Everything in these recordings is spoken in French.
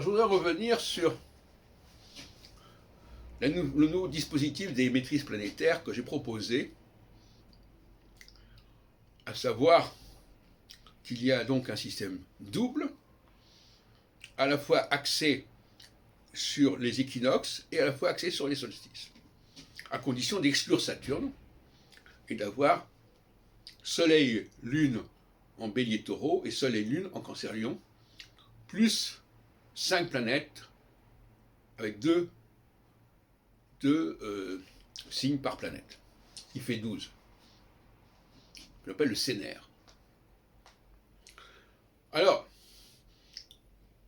Alors, je voudrais revenir sur le nouveau dispositif des maîtrises planétaires que j'ai proposé, à savoir qu'il y a donc un système double, à la fois axé sur les équinoxes et à la fois axé sur les solstices, à condition d'exclure Saturne et d'avoir Soleil, Lune en Bélier Taureau et Soleil, Lune en Cancer Lion, plus 5 planètes avec deux signes par planète. Il fait 12. Je l'appelle le scénaire. Alors,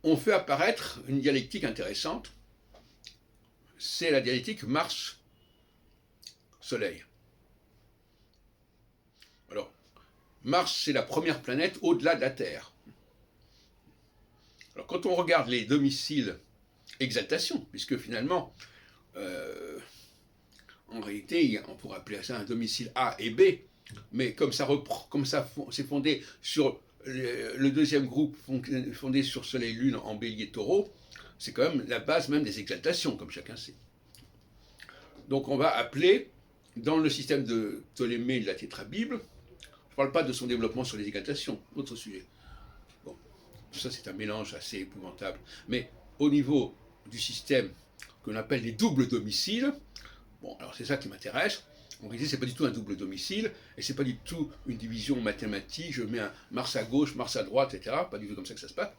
on fait apparaître une dialectique intéressante. C'est la dialectique Mars-Soleil. Alors, Mars, c'est la première planète au-delà de la Terre. Alors, quand on regarde les domiciles exaltation, puisque finalement, en réalité, on pourrait appeler ça un domicile A et B, mais comme c'est fondé sur le deuxième groupe fondé sur Soleil-Lune en Bélier Taureau, c'est quand même la base même des exaltations, comme chacun sait. Donc on va appeler, dans le système de Ptolémée de la Tétrabible, je ne parle pas de son développement sur les exaltations, autre sujet. Bon, tout ça c'est un mélange assez épouvantable. Mais au niveau du système qu'on appelle les doubles domiciles, bon, alors c'est ça qui m'intéresse. En réalité, c'est pas du tout un double domicile, et c'est pas du tout une division mathématique, je mets un Mars à gauche, Mars à droite, etc. Pas du tout comme ça que ça se passe.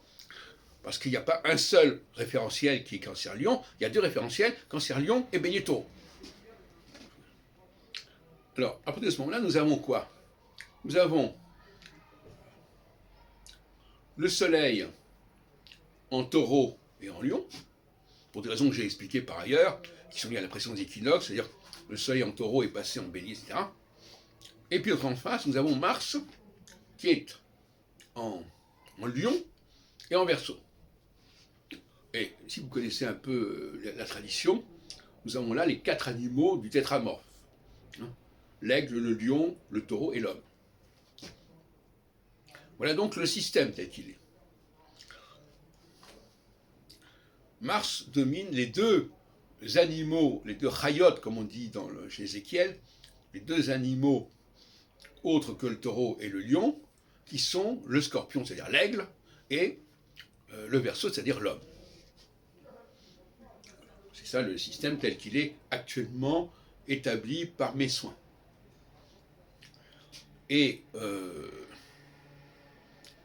Parce qu'il n'y a pas un seul référentiel qui est Cancer-Lion, il y a deux référentiels, Cancer-Lion et Bélier Taureau. Alors, à partir de ce moment-là, nous avons quoi? Nous avons le Soleil en Taureau et en Lion, pour des raisons que j'ai expliquées par ailleurs, qui sont liées à la pression des équinoxes, c'est-à-dire le Soleil en Taureau est passé en Bélier, etc. Et puis en face, nous avons Mars, qui est en Lion et en Verseau. Et si vous connaissez un peu la tradition, nous avons là les 4 animaux du tétramorphe. L'aigle, le lion, le taureau et l'homme. Voilà donc le système tel qu'il est. Mars domine les deux animaux, les deux chayotes, comme on dit chez Ézéchiel, les deux animaux autres que le taureau et le lion, qui sont le scorpion, c'est-à-dire l'aigle, et le verseau, c'est-à-dire l'homme. C'est ça le système tel qu'il est actuellement établi par mes soins. Et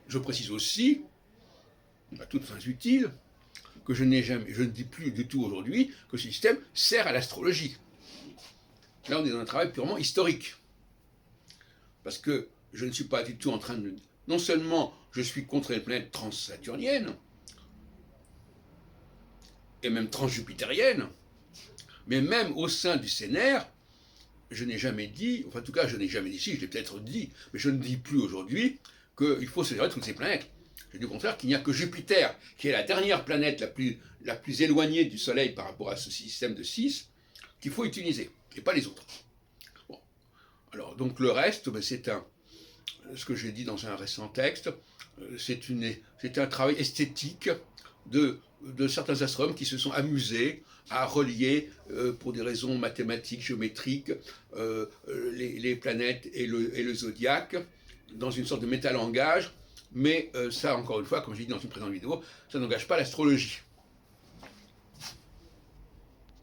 je précise aussi, à toutes fins utiles, que je ne dis plus du tout aujourd'hui que ce système sert à l'astrologie. Là, on est dans un travail purement historique. Parce que je ne suis pas du tout en train de... Non seulement je suis contre les planètes transsaturniennes, et même transjupitériennes, mais même au sein du scénaire, je n'ai jamais dit, enfin en tout cas je n'ai jamais dit, si je l'ai peut-être dit, mais je ne dis plus aujourd'hui qu'il faut se gérer de toutes ces planètes. Je dis au contraire qu'il n'y a que Jupiter, qui est la dernière planète la plus éloignée du Soleil par rapport à ce système de 6, qu'il faut utiliser, et pas les autres. Bon. Alors, donc le reste, c'est ce que j'ai dit dans un récent texte, c'est un travail esthétique de certains astronomes qui se sont amusés à relier, pour des raisons mathématiques, géométriques, les planètes et le zodiaque, dans une sorte de métalangage. Mais ça, encore une fois, comme je l'ai dit dans une précédente vidéo, ça n'engage pas l'astrologie.